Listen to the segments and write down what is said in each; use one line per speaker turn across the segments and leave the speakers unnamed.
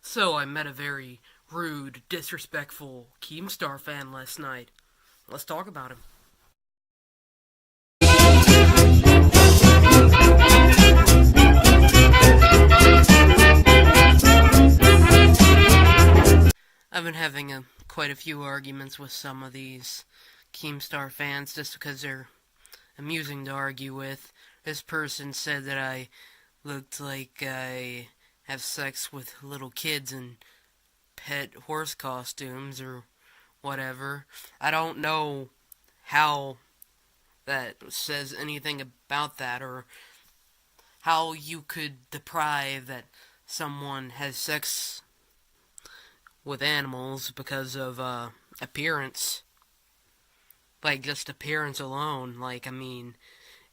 So I met a very rude, disrespectful Keemstar fan last night. Let's talk about him. I've been having quite a few arguments with some of these Keemstar fans just because they're amusing to argue with. This person said that I looked like I have sex with little kids in pet horse costumes or whatever. I don't know how that says anything about that, or how you could deprive that someone has sex with animals because of appearance. Like, just appearance alone. Like, I mean,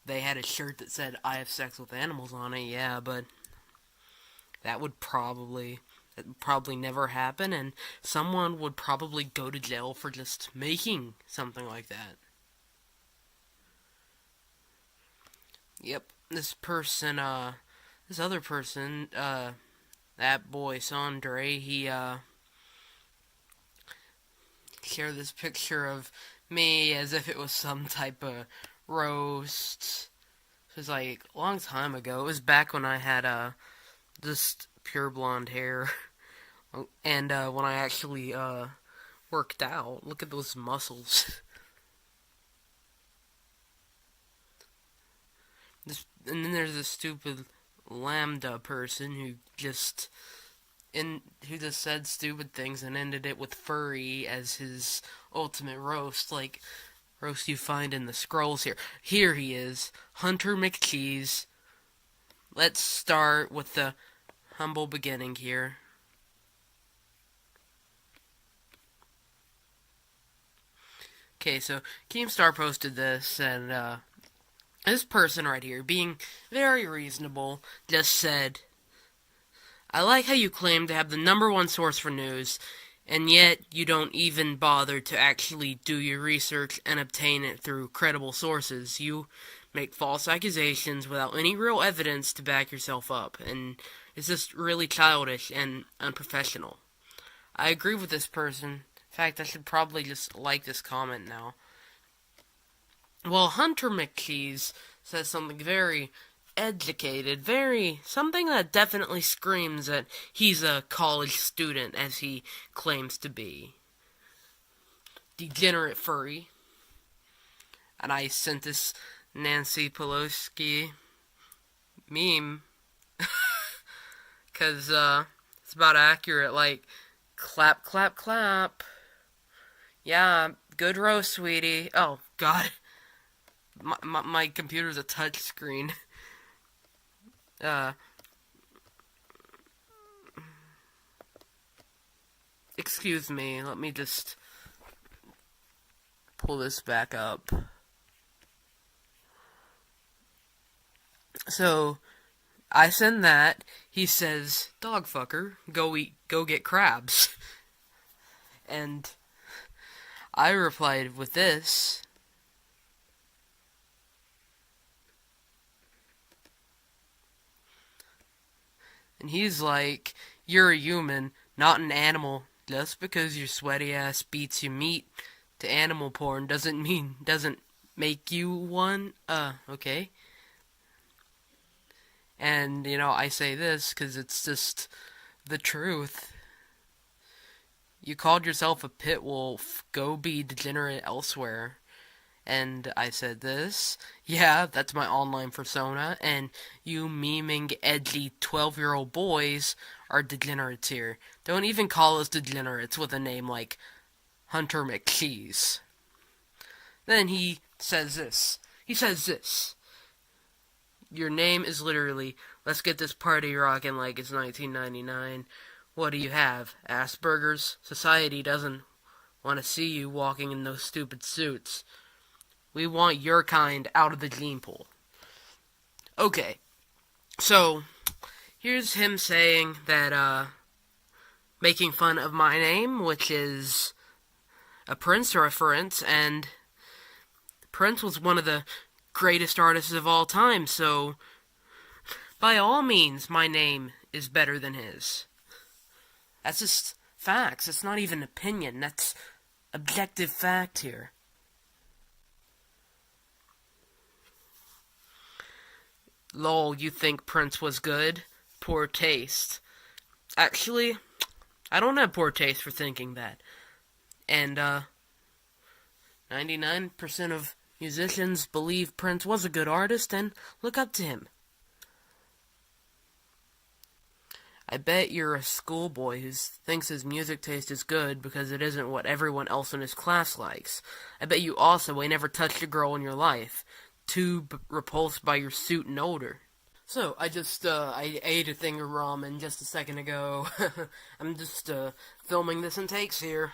they had a shirt that said, I have sex with animals on it, yeah, but that would probably never happen, and someone would probably go to jail for just making something like that. Yep, this other person, that boy, Sandre, he, shared this picture of me as if it was some type of roast. It was like a long time ago. It was back when I had, just pure blonde hair. And, when I actually, worked out. Look at those muscles. And then there's this stupid lambda person who just said stupid things and ended it with furry as his ultimate roast, like roast you find in the scrolls here. Here he is, Hunter McCheese. Let's start with the humble beginning here. Okay, so Keemstar posted this, and this person right here, being very reasonable, just said, I like how you claim to have the number one source for news, and yet you don't even bother to actually do your research and obtain it through credible sources. You make false accusations without any real evidence to back yourself up, and it's just really childish and unprofessional. I agree with this person. In fact, I should probably just like this comment now. Well, Hunter McCheese says something very educated, something that definitely screams that he's a college student, as he claims to be. Degenerate furry. And I sent this Nancy Pelosi meme, because, it's about accurate, like, clap, clap, clap. Yeah, good roast, sweetie. Oh, God. My computer's a touch screen. Uh, excuse me, let me just pull this back up. So, I send that. He says, dog fucker, go get crabs. And I replied with this. And he's like, you're a human, not an animal. Just because your sweaty ass beats your meat to animal porn doesn't make you one. Okay. And, I say this because it's just the truth. You called yourself a pit wolf. Go be degenerate elsewhere. And I said this. Yeah, that's my online persona. And you memeing edgy 12-year-old boys are degenerates here. Don't even call us degenerates with a name like Hunter McCheese. Then he says this. Your name is literally, let's get this party rockin' like it's 1999. What do you have? Asperger's? Society doesn't want to see you walking in those stupid suits. We want your kind out of the gene pool. Okay, so here's him saying that, making fun of my name, which is a Prince reference, and Prince was one of the greatest artists of all time, so by all means, my name is better than his. That's just facts. It's not even opinion. That's objective fact here. Lol, you think Prince was good? Poor taste. Actually, I don't have poor taste for thinking that. And, 99% of musicians believe Prince was a good artist and look up to him. I bet you're a schoolboy who thinks his music taste is good because it isn't what everyone else in his class likes. I bet you also ain't never touched a girl in your life. Too repulsed by your suit and odor. So, I ate a thing of ramen just a second ago. I'm just, filming this in takes here.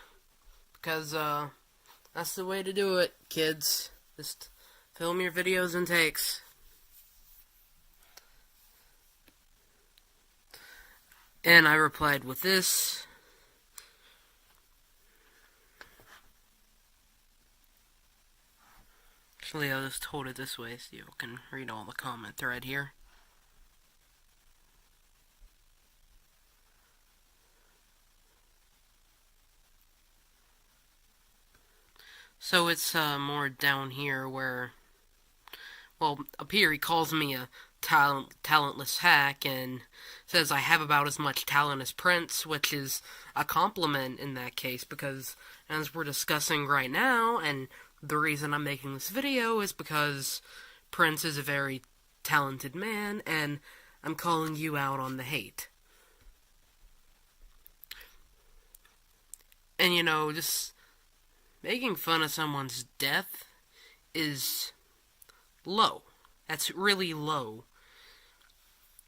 Because, that's the way to do it, kids. Just film your videos in takes. And I replied with this. Actually, I'll just hold it this way so you can read all the comment thread here. So it's more down here where, well, up here he calls me a talentless hack and says I have about as much talent as Prince, which is a compliment in that case because, as we're discussing right now, and the reason I'm making this video is because Prince is a very talented man, and I'm calling you out on the hate. And just making fun of someone's death is low. That's really low.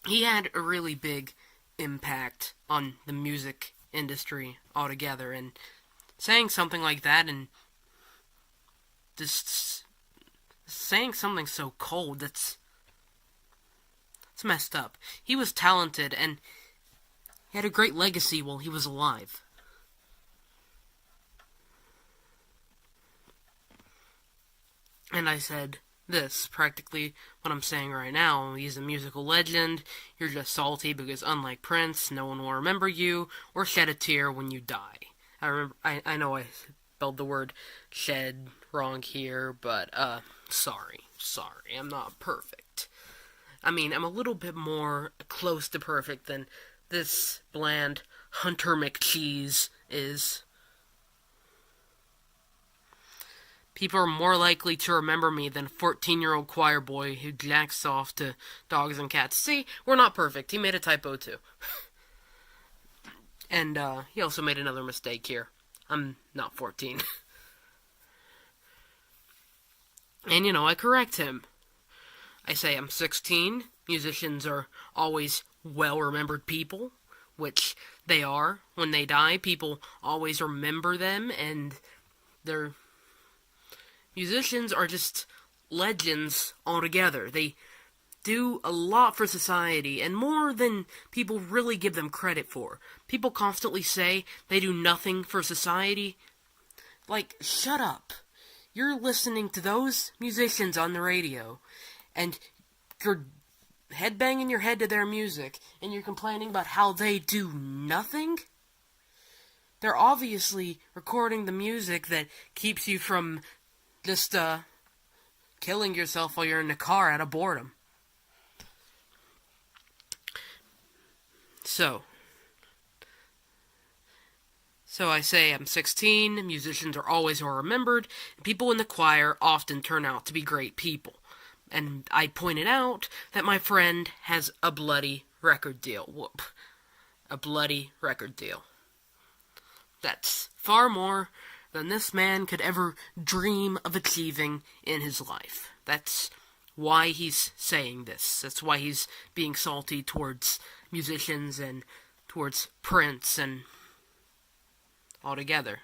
He had a really big impact on the music industry altogether, and saying something like that and just saying something so cold, it's messed up. He was talented, and he had a great legacy while he was alive. And I said this, practically what I'm saying right now. He's a musical legend. You're just salty because, unlike Prince, no one will remember you or shed a tear when you die. I know I spelled the word shed wrong here, but, sorry, I'm not perfect. I mean, I'm a little bit more close to perfect than this bland Hunter McCheese is. People are more likely to remember me than a 14-year-old choir boy who jacks off to dogs and cats. See, we're not perfect. He made a typo, too. And, he also made another mistake here. I'm not 14. And, I correct him. I say I'm 16. Musicians are always well-remembered people, which they are. When they die, people always remember them, and they're... Musicians are just legends altogether. They do a lot for society, and more than people really give them credit for. People constantly say they do nothing for society. Like, shut up. You're listening to those musicians on the radio, and you're headbanging your head to their music, and you're complaining about how they do nothing? They're obviously recording the music that keeps you from just, killing yourself while you're in the car out of boredom. So I say I'm 16, musicians are always well remembered, and people in the choir often turn out to be great people. And I pointed out that my friend has a bloody record deal. Whoop. A bloody record deal. That's far more than this man could ever dream of achieving in his life. That's why he's saying this. That's why he's being salty towards musicians and towards Prince and altogether.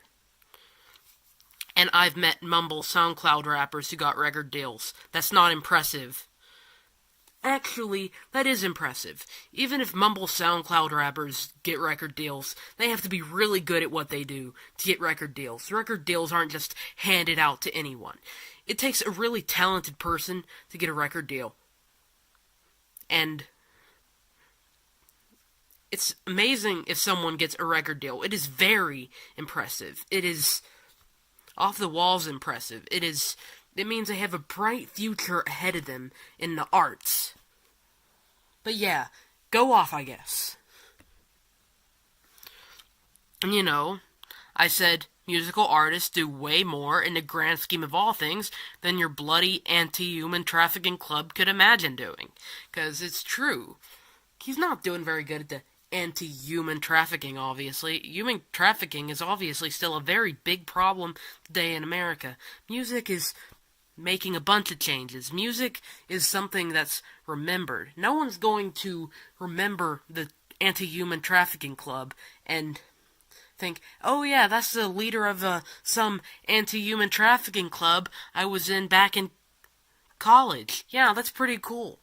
And I've met mumble SoundCloud rappers who got record deals. That's not impressive. Actually, that is impressive. Even if mumble SoundCloud rappers get record deals, they have to be really good at what they do to get record deals. Record deals aren't just handed out to anyone. It takes a really talented person to get a record deal. And it's amazing if someone gets a record deal. It is very impressive. It is off the walls impressive. It means they have a bright future ahead of them in the arts. But yeah, go off, I guess. And I said musical artists do way more in the grand scheme of all things than your bloody anti-human trafficking club could imagine doing. 'Cause it's true. He's not doing very good at the anti-human trafficking, obviously. Human trafficking is obviously still a very big problem today in America. Music is making a bunch of changes. Music is something that's remembered. No one's going to remember the anti-human trafficking club and think, oh yeah, that's the leader of some anti-human trafficking club I was in back in college. Yeah, that's pretty cool.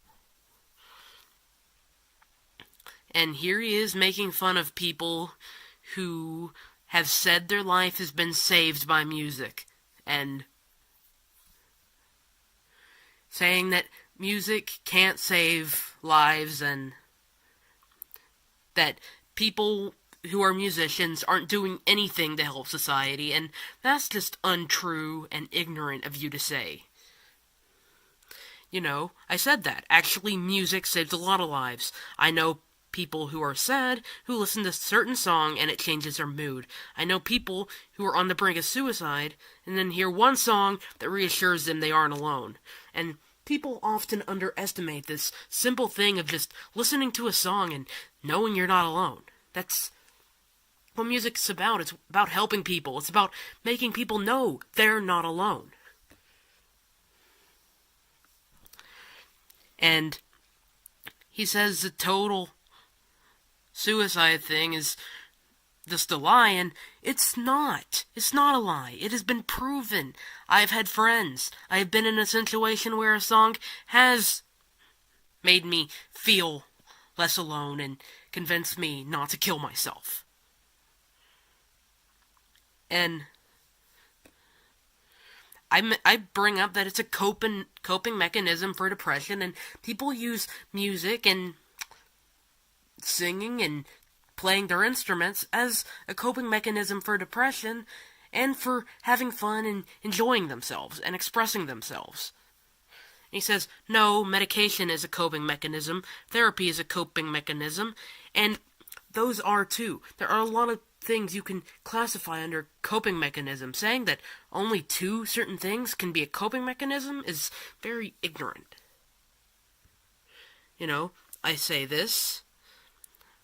And here he is making fun of people who have said their life has been saved by music. And saying that music can't save lives and that people who are musicians aren't doing anything to help society, and that's just untrue and ignorant of you to say. I said that. Actually, music saves a lot of lives. I know people who are sad who listen to a certain song and it changes their mood. I know people who are on the brink of suicide and then hear one song that reassures them they aren't alone. And people often underestimate this simple thing of just listening to a song and knowing you're not alone. That's what music's about. It's about helping people. It's about making people know they're not alone. And he says the total suicide thing is just a lie, and it's not. It's not a lie. It has been proven. I've had friends. I have been in a situation where a song has made me feel less alone and convinced me not to kill myself. And I bring up that it's a coping mechanism for depression, and people use music and singing and playing their instruments as a coping mechanism for depression and for having fun and enjoying themselves and expressing themselves. And he says, no, medication is a coping mechanism, therapy is a coping mechanism, and those are too. There are a lot of things you can classify under coping mechanism. Saying that only two certain things can be a coping mechanism is very ignorant. I say this.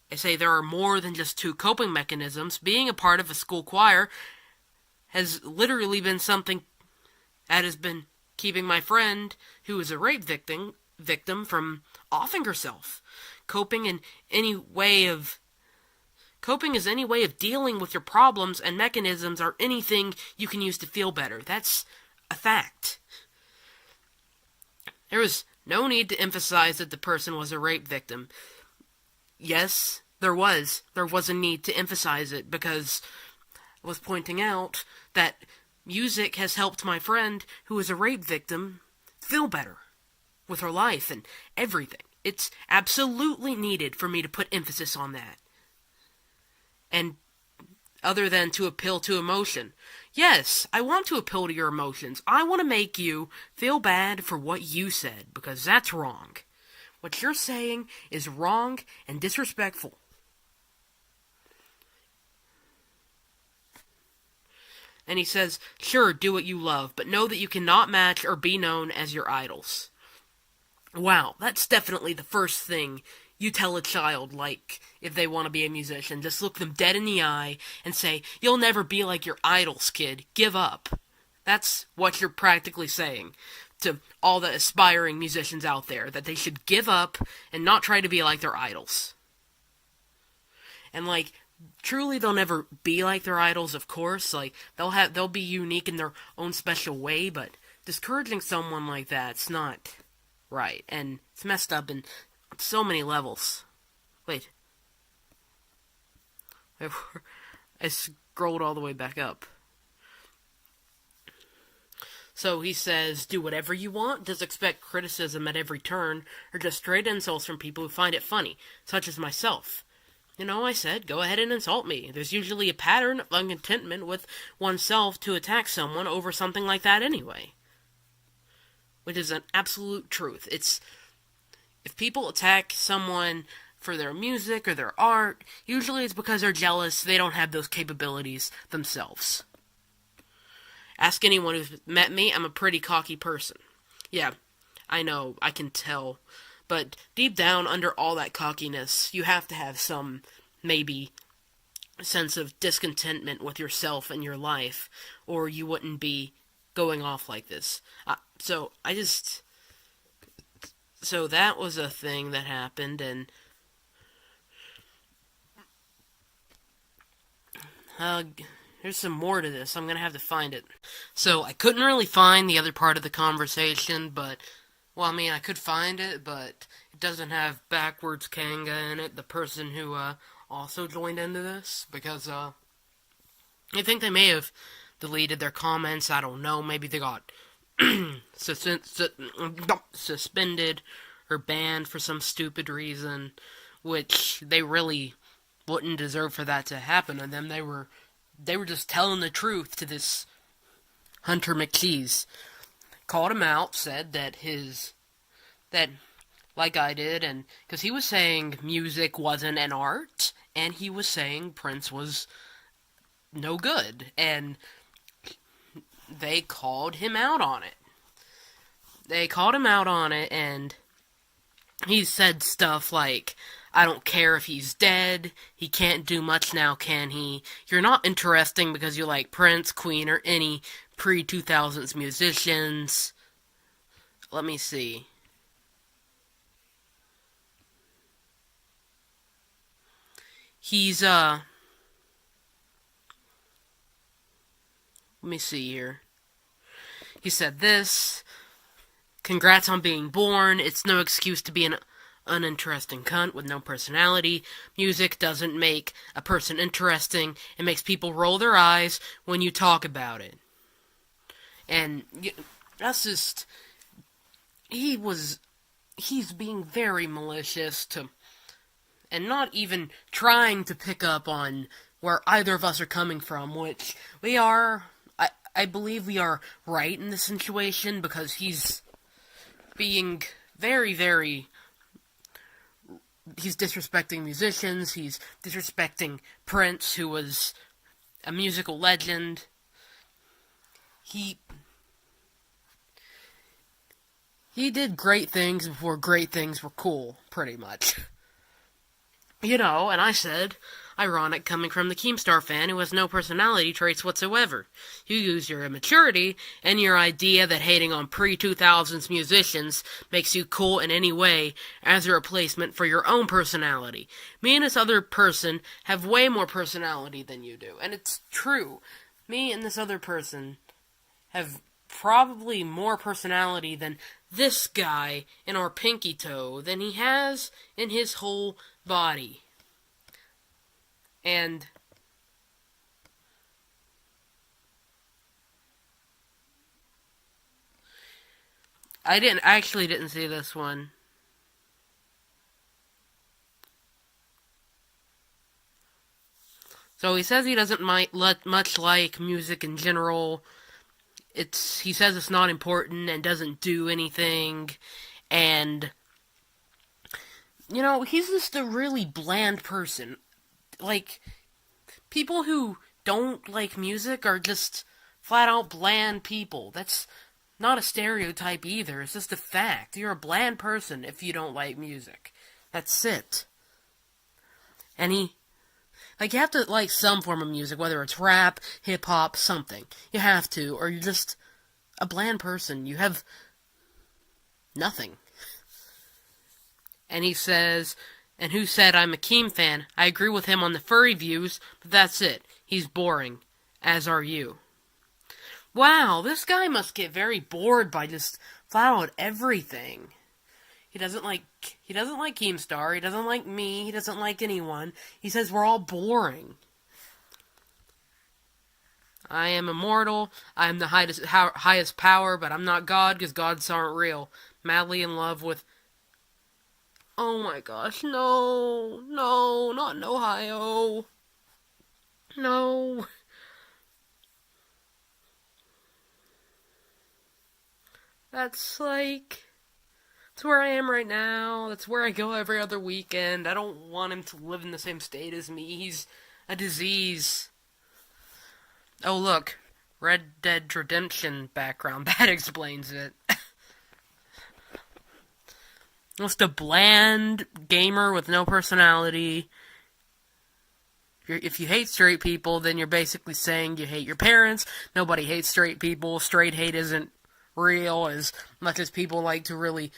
I say there are more than just two coping mechanisms. Being a part of a school choir has literally been something that has been keeping my friend, who is a rape victim from offing herself. Coping is any way of dealing with your problems, and mechanisms are anything you can use to feel better. That's a fact. There was no need to emphasize that the person was a rape victim. Yes, there was. There was a need to emphasize it because I was pointing out that music has helped my friend, who is a rape victim, feel better with her life and everything. It's absolutely needed for me to put emphasis on that. And other than to appeal to emotion. Yes, I want to appeal to your emotions. I want to make you feel bad for what you said, because that's wrong. What you're saying is wrong and disrespectful. And he says, sure, do what you love, but know that you cannot match or be known as your idols. Wow, that's definitely the first thing you tell a child, like, if they want to be a musician. Just look them dead in the eye and say, you'll never be like your idols, kid. Give up. That's what you're practically saying to all the aspiring musicians out there, that they should give up and not try to be like their idols. And, like, truly they'll never be like their idols, of course. Like, they'll be unique in their own special way, but discouraging someone like that's not right. And it's messed up in so many levels. Wait. I scrolled all the way back up. So he says, do whatever you want, just expect criticism at every turn, or just straight insults from people who find it funny, such as myself. I said, go ahead and insult me. There's usually a pattern of uncontentment with oneself to attack someone over something like that anyway. Which is an absolute truth. If people attack someone for their music or their art, usually it's because they're jealous, they don't have those capabilities themselves. Ask anyone who's met me, I'm a pretty cocky person. Yeah, I know, I can tell. But deep down, under all that cockiness, you have to have some, maybe, sense of discontentment with yourself and your life, or you wouldn't be going off like this. So that was a thing that happened, and there's some more to this. I'm gonna have to find it. So I couldn't really find the other part of the conversation, but well, I mean, I could find it, but it doesn't have backwards Kanga in it. The person who also joined into this, because I think they may have deleted their comments. I don't know. Maybe they got suspended or banned for some stupid reason, which they really wouldn't deserve for that to happen to them. They were just telling the truth to this Hunter McCheese. Called him out, said that like I did, and because he was saying music wasn't an art, and he was saying Prince was no good, and they called him out on it. And he said stuff like, I don't care if he's dead, he can't do much now, can he? You're not interesting because you like Prince, Queen, or any pre-2000s musicians. Let me see. Let me see here. He said this, congrats on being born, it's no excuse to be an uninteresting cunt with no personality. Music doesn't make a person interesting, it makes people roll their eyes when you talk about it. And that's just, he's being very malicious and not even trying to pick up on where either of us are coming from, which we are. I believe we are right in this situation, because he's being very, very... He's disrespecting musicians, he's disrespecting Prince, who was a musical legend. He did great things before great things were cool, pretty much. And I said, ironic coming from the Keemstar fan who has no personality traits whatsoever. You use your immaturity and your idea that hating on pre-2000s musicians makes you cool in any way as a replacement for your own personality. Me and this other person have way more personality than you do. And it's true. Me and this other person have probably more personality than this guy in our pinky toe than he has in his whole body. And I actually didn't see this one. So he says he doesn't much like music in general. He says it's not important and doesn't do anything, and he's just a really bland person. Like, people who don't like music are just flat out bland people. That's not a stereotype either. It's just a fact. You're a bland person if you don't like music. That's it. And you have to like some form of music, whether it's rap, hip-hop, something. You have to, or you're just a bland person. You have nothing. And he says, and who said I'm a Keem fan? I agree with him on the furry views, but that's it. He's boring. As are you. Wow, this guy must get very bored by just flat out everything. He doesn't like Keemstar, he doesn't like me, he doesn't like anyone. He says we're all boring. I am immortal, I am the highest power, but I'm not God, because gods aren't real. Madly in love with... Oh my gosh, no, no, not in Ohio. No. That's like, that's where I am right now. That's where I go every other weekend. I don't want him to live in the same state as me. He's a disease. Oh, look. Red Dead Redemption background. That explains it. Just a bland gamer with no personality. If you hate straight people, then you're basically saying you hate your parents. Nobody hates straight people. Straight hate isn't real as much as people like to really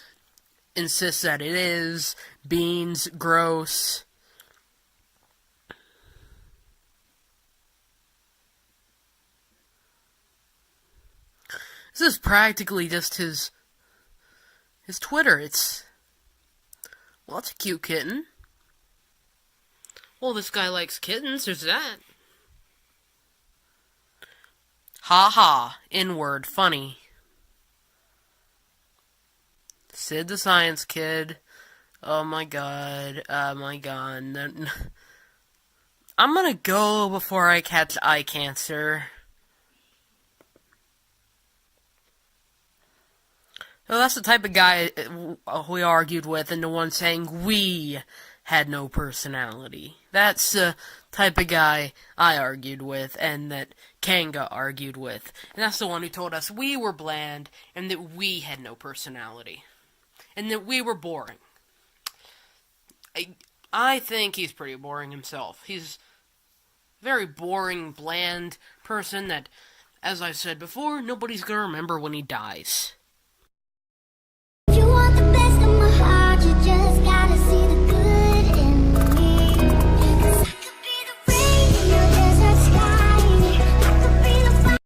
insist that it is. Beans, gross. This is practically just his Twitter. Well, that's a cute kitten. Well, this guy likes kittens, there's that. Ha ha, N-word, funny. Sid the Science Kid. Oh my god, oh my god. I'm gonna go before I catch eye cancer. Well, that's the type of guy we argued with, and the one saying we had no personality. That's the type of guy I argued with, and that Kanga argued with. And that's the one who told us we were bland, and that we had no personality. And that we were boring. I think he's pretty boring himself. He's a very boring, bland person that, as I said before, nobody's gonna remember when he dies.